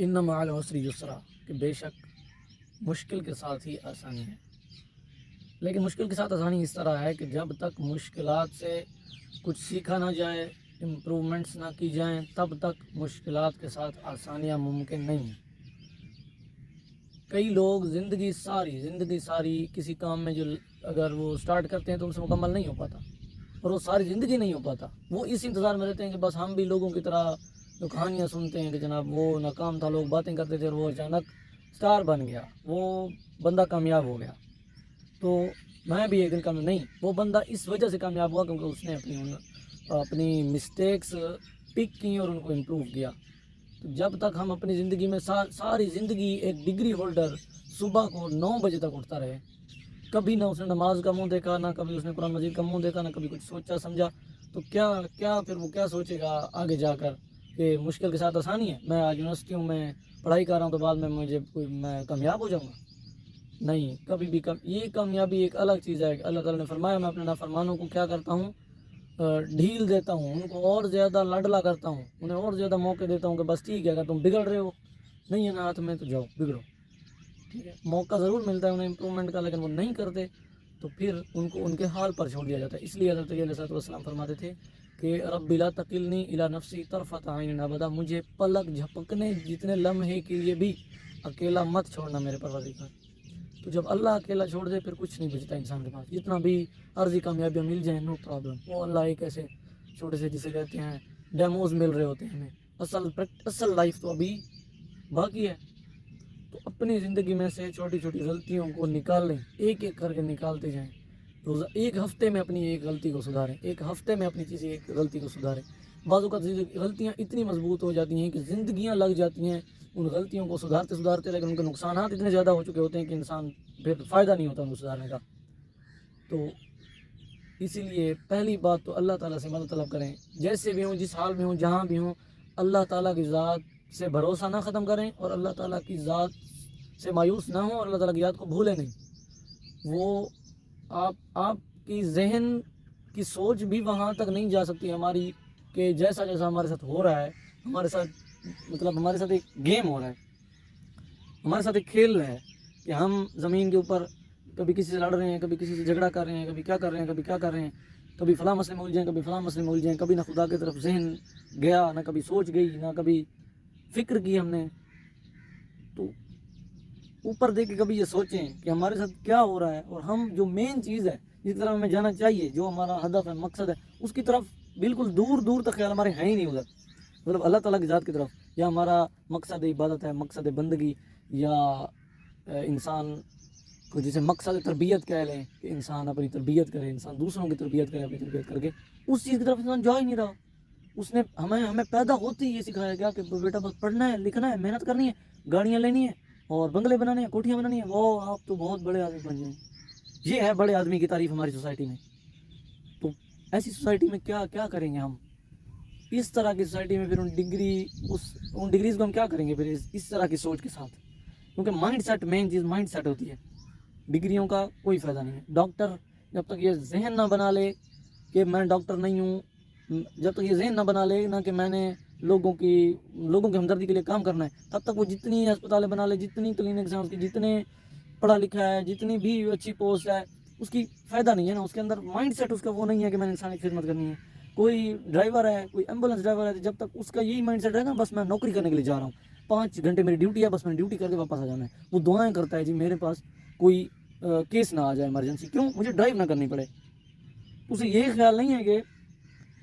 ان مع العسر یسرا کہ بے شک مشکل کے ساتھ ہی آسانی ہے. لیکن مشکل کے ساتھ آسانی اس طرح ہے کہ جب تک مشکلات سے کچھ سیکھا نہ جائے، امپرومنٹس نہ کی جائیں، تب تک مشکلات کے ساتھ آسانیاں ممکن نہیں ہیں. کئی لوگ زندگی ساری کسی کام میں جو اگر وہ سٹارٹ کرتے ہیں تو ان سے مکمل نہیں ہو پاتا، اور وہ ساری زندگی نہیں ہو پاتا. وہ اس انتظار میں رہتے ہیں کہ بس ہم بھی لوگوں کی طرح جو کہانیاں سنتے ہیں کہ جناب وہ ناکام تھا، لوگ باتیں کرتے تھے اور وہ اچانک سٹار بن گیا، وہ بندہ کامیاب ہو گیا. تو میں بھی ایک دن کامیاب نہیں، وہ بندہ اس وجہ سے کامیاب ہوا کیونکہ اس نے اپنی مسٹیکس پک کی اور ان کو امپروو کیا. تو جب تک ہم اپنی زندگی میں ساری زندگی ایک ڈگری ہولڈر صبح کو 9 بجے تک اٹھتا رہے، کبھی نہ اس نے نماز کا منہ دیکھا، نہ کبھی اس نے قرآن مجید کا منہ دیکھا، نہ کبھی کچھ سوچا سمجھا، تو کیا پھر وہ کیا سوچے گا آگے جا کر کہ مشکل کے ساتھ آسانی ہے. میں آج یونیورسٹیوں میں پڑھائی کر رہا ہوں تو بعد میں میں کامیاب ہو جاؤں گا؟ نہیں، کبھی بھی یہ کامیابی ایک الگ چیز ہے. اللہ تعالیٰ نے فرمایا میں اپنے نافرمانوں کو کیا کرتا ہوں، ڈھیل دیتا ہوں، ان کو اور زیادہ لاڈلا کرتا ہوں، انہیں اور زیادہ موقع دیتا ہوں کہ بس ٹھیک ہے، اگر تم بگڑ رہے ہو نہیں ہے نا ہاتھ میں تو جاؤ بگڑو. ٹھیک ہے، موقع ضرور ملتا ہے انہیں امپرومنٹ کا، لیکن وہ نہیں کرتے تو پھر ان کو ان کے حال پر چھوڑ دیا جاتا ہے. اس لیے حضرت علیہ الصلوۃ والسلام فرماتے تھے کہ رب لا تکلنی الی نفسی طرفۃ عین ابدا، مجھے پلک جھپکنے جتنے لمحے کے لیے بھی اکیلا مت چھوڑنا میرے پروردگار. تو جب اللہ اکیلا چھوڑ دے پھر کچھ نہیں بچتا انسان کے پاس، جتنا بھی عرضی کامیابیاں مل جائیں نو پرابلم. وہ اللہ ایک ایسے چھوٹے سے جسے کہتے ہیں ڈیموز مل رہے ہوتے ہیں ہمیں، اصل لائف تو ابھی باقی ہے. تو اپنی زندگی میں سے چھوٹی چھوٹی غلطیوں کو نکال لیں، ایک ایک کر کے نکالتے جائیں. ایک ہفتے میں اپنی ایک غلطی کو سدھاریں، ایک ہفتے میں اپنی کسی ایک غلطی کو سدھاریں. بعض اوقات غلطیاں اتنی مضبوط ہو جاتی ہیں کہ زندگیاں لگ جاتی ہیں ان غلطیوں کو سدھارتے، لیکن ان کے نقصانات اتنے زیادہ ہو چکے ہوتے ہیں کہ انسان پھر فائدہ نہیں ہوتا ان کو سدھارنے کا. تو اسی لیے پہلی بات تو اللہ تعالیٰ سے مدد طلب کریں، جیسے بھی ہوں، جس حال میں ہوں، جہاں بھی ہوں، اللہ تعالیٰ کی ذات سے بھروسہ نہ ختم کریں اور اللہ تعالیٰ کی ذات سے مایوس نہ ہوں اور اللہ تعالیٰ کی ذات کو بھولیں نہیں. وہ آپ کی ذہن کی سوچ بھی وہاں تک نہیں جا سکتی ہماری کہ جیسا ہمارے ساتھ ہو رہا ہے، ہمارے ساتھ ایک گیم ہو رہا ہے، ہمارے ساتھ ایک کھیل ہے کہ ہم زمین کے اوپر کبھی کسی سے لڑ رہے ہیں، کبھی کسی سے جھگڑا کر رہے ہیں، کبھی کیا کر رہے ہیں، کبھی فلاں مسئلے میں الجھیں، کبھی فلاں مسئلے میں الجھیں، کبھی نہ خدا کی طرف ذہن گیا، نہ کبھی سوچ گئی، نہ کبھی فکر کی ہم نے. تو اوپر دیکھ کے کبھی یہ سوچیں کہ ہمارے ساتھ کیا ہو رہا ہے، اور ہم جو مین چیز ہے جس طرح ہمیں جانا چاہیے، جو ہمارا ہدف ہے، مقصد ہے، اس کی طرف بالکل دور تک خیال ہمارے ہیں ہی نہیں ادھر، مطلب اللہ تعالیٰ کی ذات کی طرف. یا ہمارا مقصد عبادت ہے، مقصد بندگی، یا انسان کو جسے مقصد تربیت کہہ لیں کہ انسان اپنی تربیت کرے، انسان دوسروں کی تربیت کرے، اپنی تربیت کر کے اس چیز کی طرف انسان جا ہی نہیں رہا. اس نے ہمیں پیدا ہوتے ہی یہ سکھایا گیا کہ بیٹا بس پڑھنا ہے، لکھنا ہے، محنت کرنی ہے، گاڑیاں لینی ہے اور بنگلے بنانے ہیں، کوٹھیاں بنانی ہیں، وہ آپ تو بہت بڑے آدمی بن جائیں. یہ ہے بڑے آدمی کی تعریف ہماری سوسائٹی میں. تو ایسی سوسائٹی میں کیا کریں گے ہم؟ اس طرح کی سوسائٹی میں پھر ان ڈگریز کو ہم کیا کریں گے پھر اس طرح کی سوچ کے ساتھ؟ کیونکہ مائنڈ سیٹ مین چیز مائنڈ سیٹ ہوتی ہے، ڈگریوں کا کوئی فائدہ نہیں ہے. ڈاکٹر جب تک یہ ذہن نہ بنا لے کہ میں ڈاکٹر نہیں ہوں، جب تک یہ ذہن نہ بنا لے نا کہ میں نے لوگوں کی ہمدردی کے لیے کام کرنا ہے، تب تک وہ جتنی ہسپتالیں بنا لے، جتنی کلینکس ہیں اس کی، جتنے پڑھا لکھا ہے، جتنی بھی اچھی پوسٹ ہے، اس کی فائدہ نہیں ہے نا. اس کے اندر مائنڈ سیٹ اس کا وہ نہیں ہے کہ میں نے انسانی خدمت کرنی ہے. کوئی ڈرائیور ہے، کوئی ایمبولینس ڈرائیور ہے، جب تک اس کا یہی مائنڈ سیٹ رہے گا بس میں نوکری کرنے کے لیے جا رہا ہوں، 5 گھنٹے میری ڈیوٹی ہے، بس میں ڈیوٹی کر کے واپس آ جانا ہے. وہ دعائیں کرتا ہے جی میرے پاس کوئی کیس نہ آ جائے ایمرجنسی، کیوں مجھے ڈرائیو نہ کرنی پڑے. اسے یہ خیال نہیں ہے کہ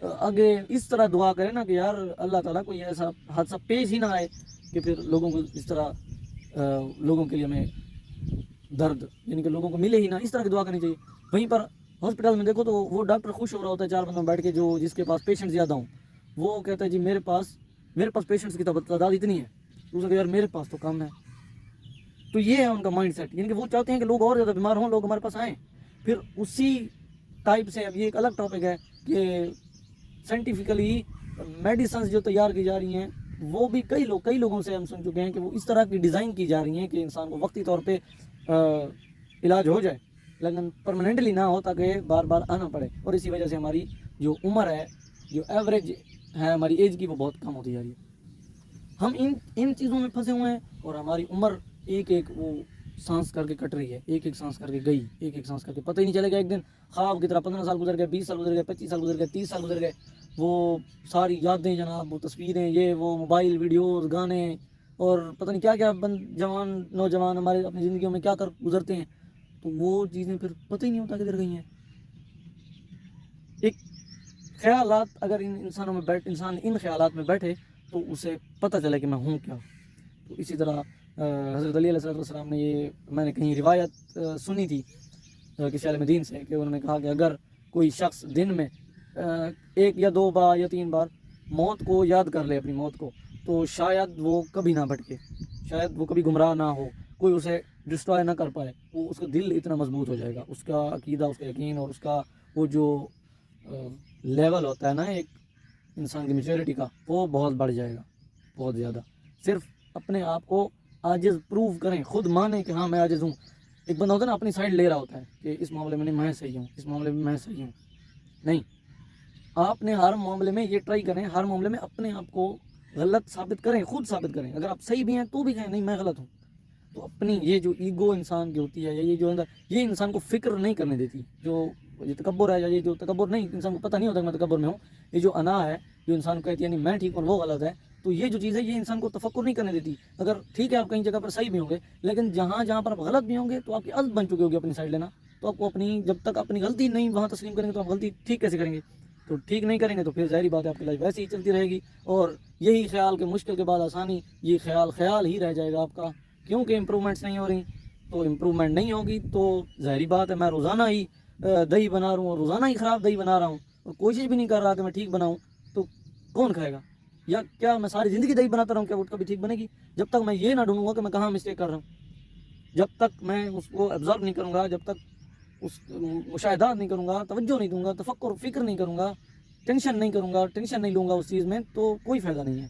آگے اس طرح دعا کرے نا کہ یار اللہ تعالیٰ کوئی ایسا حادثہ پیش ہی نہ آئے کہ پھر لوگوں کو اس طرح لوگوں کے لیے ہمیں درد یعنی کہ لوگوں کو ملے ہی نہ، اس طرح کی دعا کرنی چاہیے. وہیں پر ہاسپٹل میں دیکھو تو وہ ڈاکٹر خوش ہو رہا ہوتا ہے 4 بندوں میں بیٹھ کے جس کے پاس پیشنٹ زیادہ ہوں، وہ کہتا ہے جی میرے پاس پیشنٹس کی تعداد اتنی ہے، دوسرا کہ یار میرے پاس تو کم ہے. تو یہ ہے ان کا مائنڈ سیٹ، یعنی کہ وہ چاہتے ہیں کہ لوگ اور زیادہ بیمار ہوں، لوگ ہمارے پاس آئیں. پھر اسی ٹائپ سے اب یہ ایک الگ ٹاپک ہے کہ سائنٹیفکلی میڈیسنز جو تیار کی جا رہی ہیں وہ بھی کئی لوگوں سے ہم سن چکے ہیں کہ وہ اس طرح کی ڈیزائن کی جا رہی ہیں کہ انسان کو وقتی طور پہ علاج ہو جائے لیکن پرماننٹلی نہ ہو، تاکہ بار بار آنا پڑے. اور اسی وجہ سے ہماری جو عمر ہے، جو ایوریج ہے ہماری ایج کی، وہ بہت کم ہوتی جا رہی ہے. ہم ان چیزوں میں پھنسے ہوئے ہیں اور ہماری عمر ایک ایک وہ سانس کر کے کٹ رہی ہے، ایک ایک سانس کر کے گئی، ایک ایک سانس کر کے پتہ ہی نہیں چلے گا ایک دن خواب کی طرح 15 سال گزر گئے، 20 سال گزر گئے، 25 سال گزر گئے، 30 سال گزر گئے، وہ ساری یادیں جناب، وہ تصویریں، یہ وہ موبائل ویڈیوز، گانے اور پتہ نہیں کیا کیا جوان نوجوان ہمارے اپنی زندگیوں میں کیا کر گزرتے ہیں، تو وہ چیزیں پھر پتہ ہی نہیں ہوتا کدھر گئی ہیں۔ ایک خیالات اگر انسان ان خیالات میں بیٹھے تو اسے پتہ چلے کہ میں ہوں کیا۔ تو اسی طرح حضرت علی علیہ السلام نے یہ میں نے کہیں روایت سنی تھی کسی عالم دین سے کہ انہوں نے کہا کہ اگر کوئی شخص دن میں 1 یا 2 بار یا 3 بار موت کو یاد کر لے، اپنی موت کو، تو شاید وہ کبھی نہ بھٹکے، شاید وہ کبھی گمراہ نہ ہو، کوئی اسے ڈسٹرائے نہ کر پائے، وہ اس کا دل اتنا مضبوط ہو جائے گا، اس کا عقیدہ، اس کا یقین اور اس کا وہ جو لیول ہوتا ہے نا ایک انسان کی میچورٹی کا، وہ بہت بڑھ جائے گا، بہت زیادہ۔ صرف اپنے آپ کو عاجز پروو کریں، خود مانیں کہ ہاں میں عاجز ہوں۔ ایک بندہ ہوتا ہے نا اپنی سائڈ لے رہا ہوتا ہے کہ اس معاملے میں نہیں میں صحیح ہوں، اس معاملے میں میں صحیح ہوں، نہیں، آپ نے ہر معاملے میں یہ ٹرائی کریں، ہر معاملے میں اپنے آپ کو غلط ثابت کریں، خود ثابت کریں، اگر آپ صحیح بھی ہیں تو بھی کہیں نہیں میں غلط ہوں۔ تو اپنی یہ جو ایگو انسان کی ہوتی ہے یا یہ جو اندر، یہ انسان کو فکر نہیں کرنے دیتی، جو یہ تکبر ہے یا یہ جو تکبر نہیں، انسان کو پتہ نہیں ہوتا کہ میں تکبر میں ہوں، یہ جو انا ہے جو انسان کو کہتی ہے نہیں میں ٹھیک اور وہ غلط ہے، تو یہ جو چیز ہے یہ انسان کو تفکر نہیں کرنے دیتی۔ اگر ٹھیک ہے آپ کہیں جگہ پر صحیح بھی ہوں گے لیکن جہاں پر آپ غلط بھی ہوں گے تو آپ کی عادت بن چکی ہوگی اپنی سائڈ لینا، تو آپ کو اپنی جب تک اپنی غلطی نہیں وہاں تسلیم کریں گے تو آپ غلطی ٹھیک کیسے کریں گے؟ تو ٹھیک نہیں کریں گے تو پھر ظاہری بات ہے آپ کی لائف ویسے ہی چلتی رہے گی، اور یہی خیال کہ مشکل کے بعد آسانی، یہ خیال ہی رہ جائے گا آپ کا، کیونکہ امپرومنٹس نہیں ہو رہی۔ تو امپرومنٹ نہیں ہوگی تو ظاہری بات ہے میں روزانہ ہی دہی بنا رہا ہوں اور روزانہ ہی خراب دہی بنا رہا ہوں اور کوشش بھی نہیں کر رہا کہ میں ٹھیک بناؤں، تو کون کھائے گا؟ یا کیا میں ساری زندگی دہی بناتا رہوں، کیا وہ کبھی ٹھیک بنے گی؟ جب تک میں یہ نہ ڈھونڈوں گا کہ میں کہاں مسٹیک کر رہا ہوں، جب تک میں اس کو ایبزارو نہیں کروں گا، جب تک اس مشاہدات نہیں کروں گا، توجہ نہیں دوں گا، تفکر فکر نہیں کروں گا، ٹینشن نہیں کروں گا، ٹینشن نہیں لوں گا اس چیز میں، تو کوئی فائدہ نہیں ہے۔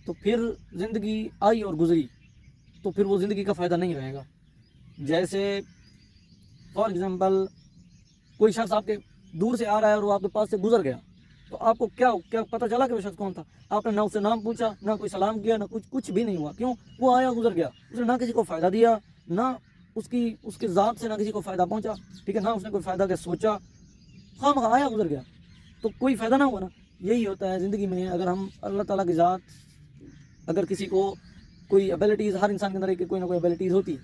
تو پھر زندگی آئی اور گزری تو پھر وہ زندگی کا فائدہ نہیں رہے گا۔ جیسے فار ایگزامپل کوئی شخص آپ کے دور سے آ رہا ہے اور وہ آپ کے پاس سے گزر گیا، تو آپ کو کیا پتہ چلا کہ وہ شخص کون تھا؟ آپ نے نہ اس سے نام پوچھا، نہ کوئی سلام کیا، نہ کچھ بھی نہیں ہوا، کیوں؟ وہ آیا گزر گیا، اس نے نہ کسی کو فائدہ دیا، نہ اس کے ذات سے نہ کسی کو فائدہ پہنچا، ٹھیک ہے، نہ اس نے کوئی فائدہ کا سوچا، خواہ آیا گزر گیا، تو کوئی فائدہ نہ ہوا نا۔ یہی ہوتا ہے زندگی میں، اگر ہم اللہ تعالیٰ کی ذات، اگر کسی کو کوئی ایبلٹیز، ہر انسان کے اندر کوئی نہ کوئی ایبلٹیز ہوتی،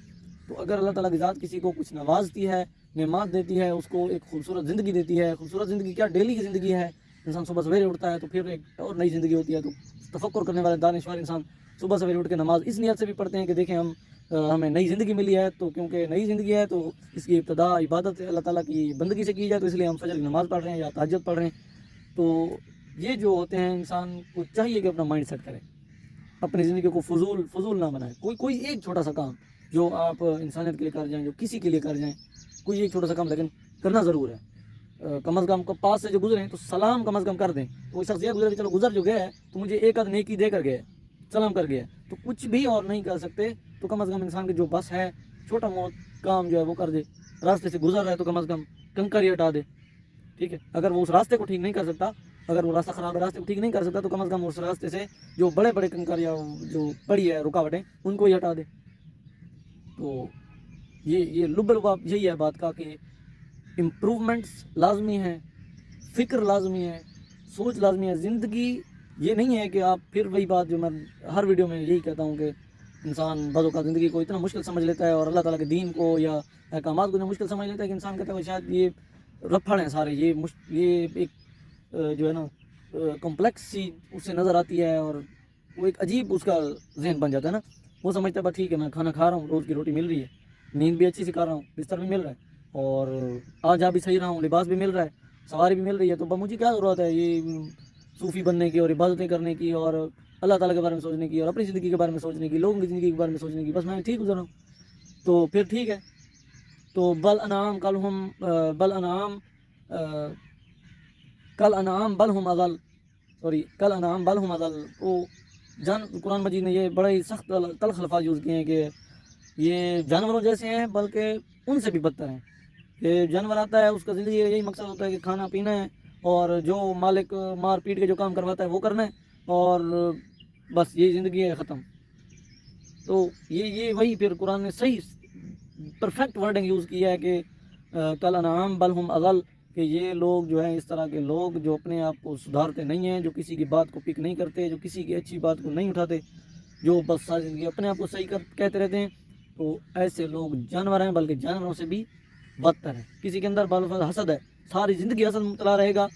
تو اگر اللہ تعالیٰ کی ذات کسی کو کچھ نوازتی ہے، نعمات دیتی ہے، اس کو ایک خوبصورت زندگی دیتی ہے، خوبصورت زندگی کیا ڈیلی کی زندگی ہے، انسان صبح سویرے اٹھتا ہے تو پھر ایک اور نئی زندگی ہوتی ہے، تو تفکر کرنے والے دانشور انسان صبح سویرے اٹھ کے نماز اس نیت سے بھی پڑھتے ہیں کہ دیکھیں ہمیں نئی زندگی ملی ہے، تو کیونکہ نئی زندگی ہے تو اس کی ابتدا عبادت اللہ تعالیٰ کی بندگی سے کی جائے، تو اس لیے ہم فجر کی نماز پڑھ رہے ہیں یا تہجد پڑھ رہے ہیں۔ تو یہ جو ہوتے ہیں، انسان کو چاہیے کہ اپنا مائنڈ سیٹ کرے، اپنی زندگی کو فضول نہ بنائے، کوئی ایک چھوٹا سا کام جو آپ انسانیت کے لیے کر جائیں، جو کسی کے لیے کر جائیں، کوئی ایک چھوٹا سا کام لیکن کرنا ضرور ہے، کم از کم پاس سے جو گزریں تو سلام کم از کم کر دیں۔ کوئی شخص یہ گزر کہ چلو گزر جو گیا ہے تو مجھے ایک آدھ نیکی دے کر گیا ہے، سلام کر گیا ہے، تو کچھ بھی اور نہیں کر سکتے تو کم از کم انسان کے جو بس ہے چھوٹا موٹ کام جو ہے وہ کر دے، راستے سے گزر رہا ہے تو کم از کم کنکر ہی ہٹا دے، ٹھیک ہے، اگر وہ اس راستے کو ٹھیک نہیں کر سکتا، اگر وہ راستہ خراب ہے، راستے کو ٹھیک نہیں کر سکتا، تو کم از کم اس راستے سے جو بڑے کنکر یا جو بڑی ہے رکاوٹیں ان کو ہی ہٹا دے۔ تو یہ لب لباب یہی ہے بات کا کہ امپرومنٹس لازمی ہیں، فکر لازمی ہے، سوچ لازمی ہے۔ زندگی یہ نہیں ہے کہ آپ پھر وہی بات جو میں ہر ویڈیو میں یہی کہتا ہوں کہ انسان بعض اوقات زندگی کو اتنا مشکل سمجھ لیتا ہے اور اللہ تعالیٰ کے دین کو یا احکامات کو اتنا مشکل سمجھ لیتا ہے کہ انسان کہتا ہے شاید یہ رفڑ ہیں سارے، یہ ایک جو ہے نا کمپلیکس سی اس سے نظر آتی ہے، اور وہ ایک عجیب اس کا ذہن بن جاتا ہے نا، وہ سمجھتا ہے بس ٹھیک ہے میں کھانا کھا رہا ہوں، روز کی روٹی مل رہی ہے، نیند بھی اچھی سے کر رہا ہوں، بستر بھی مل رہا ہے، اور آ جا بھی صحیح رہا ہوں، لباس بھی مل رہا ہے، سواری بھی مل رہی ہے، تو مجھے کیا ضرورت ہے یہ صوفی بننے کی اور عبادتیں کرنے کی اور اللہ تعالیٰ کے بارے میں سوچنے کی اور اپنی زندگی کے بارے میں سوچنے کی، لوگوں کی زندگی کے بارے میں سوچنے کی، بس میں ٹھیک گزر رہا ہوں تو پھر ٹھیک ہے۔ تو بل انعام بل ہم اضل، وہ قرآن مجید نے یہ بڑے ہی سخت تلخ الفاظ یوز کیے ہیں کہ یہ جانوروں جیسے ہیں بلکہ ان سے بھی بدتر ہیں، کہ جانور آتا ہے اس کا زندگی یہی مقصد ہوتا ہے کہ کھانا پینا ہے، اور جو مالک مار پیٹ کے جو کام کرواتا ہے وہ کرنا ہے، اور بس یہ زندگی ہے ختم. تو یہ وہی پھر قرآن نے صحیح پرفیکٹ ورڈنگ یوز کیا ہے کہ کل انعام بل ہم اضل، کہ یہ لوگ جو ہیں اس طرح کے لوگ جو اپنے آپ کو سدھارتے نہیں ہیں، جو کسی کی بات کو پک نہیں کرتے، جو کسی کی اچھی بات کو نہیں اٹھاتے، جو بس ساری زندگی اپنے آپ کو صحیح کہتے رہتے ہیں، تو ایسے لوگ جانور ہیں، بلکہ جانوروں سے بھی بدتر ہیں. کسی کے اندر حسد ہے، ساری زندگی حسد مبتلا رہے گا،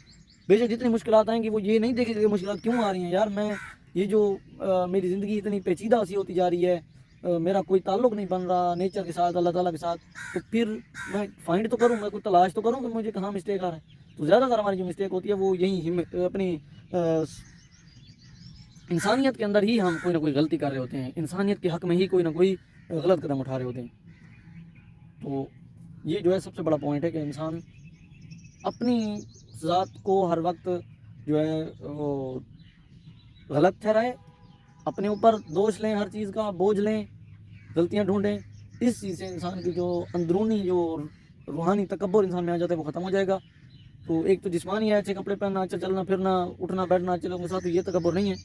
بے شک جتنی مشکلات آئیں گی وہ یہ نہیں دیکھے کہ مشکلات کیوں آ رہی ہیں، یار میں یہ جو میری زندگی اتنی پیچیدہ سی ہوتی جا رہی ہے، میرا کوئی تعلق نہیں بن رہا نیچر کے ساتھ، اللہ تعالیٰ کے ساتھ، تو پھر میں فائنڈ تو کروں، میں کوئی تلاش تو کروں کہ مجھے کہاں مسٹیک آ رہا ہے. تو زیادہ تر ہماری جو مسٹیک ہوتی ہے وہ یہی اپنی انسانیت کے اندر ہی ہم کوئی نہ کوئی غلطی کر رہے ہوتے ہیں، انسانیت کے حق میں ہی کوئی نہ کوئی غلط قدم اٹھا رہے ہوتے ہیں. تو یہ جو ہے سب سے بڑا پوائنٹ ہے کہ انسان اپنی ذات کو ہر وقت جو ہے وہ غلط ٹھہرائے، اپنے اوپر دوش لیں، ہر چیز کا بوجھ لیں، غلطیاں ڈھونڈیں. اس چیز سے انسان کی جو اندرونی جو روحانی تکبر انسان میں آ جاتا ہے وہ ختم ہو جائے گا. تو ایک تو جسمانی ہے، اچھے کپڑے پہننا، اچھا چلنا پھرنا، اٹھنا بیٹھنا اچھے لوگوں کے ساتھ، یہ تکبر نہیں ہے.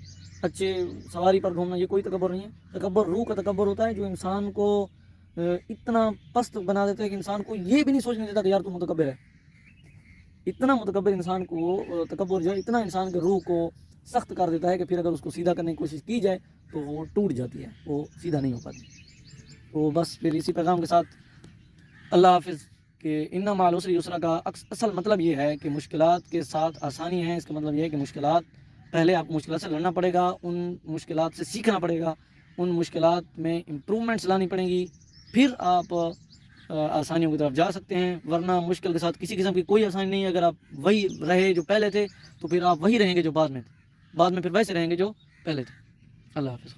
اچھے سواری پر گھومنا یہ کوئی تکبر نہیں ہے. تکبر روح کا تکبر ہوتا ہے جو انسان کو اتنا پست بنا دیتا ہے کہ انسان کو یہ بھی نہیں سوچنے دیتا کہ یار تو متکبر ہے. اتنا متکبر انسان کو تکبر جو ہے اتنا انسان کے روح کو سخت کر دیتا ہے کہ پھر اگر اس کو سیدھا کرنے کی کوشش کی جائے تو وہ ٹوٹ جاتی ہے، وہ سیدھا نہیں ہو پاتی. تو بس پھر اسی پیغام کے ساتھ اللہ حافظ. کہ ان مع العسر یسرا کا اصل مطلب یہ ہے کہ مشکلات کے ساتھ آسانی ہے. اس کا مطلب یہ ہے کہ مشکلات پہلے آپ مشکلات سے لڑنا پڑے گا، ان مشکلات سے سیکھنا پڑے گا، ان مشکلات میں امپرومنٹس لانی پڑیں گی، پھر آپ آسانیوں کی طرف جا سکتے ہیں. ورنہ مشکل کے ساتھ کسی قسم کی کوئی آسانی نہیں ہے. اگر آپ وہی رہے جو پہلے تھے تو پھر آپ وہی رہیں گے جو بعد میں تھے، بعد میں پھر ویسے رہیں گے جو پہلے تھے. اللہ حافظ.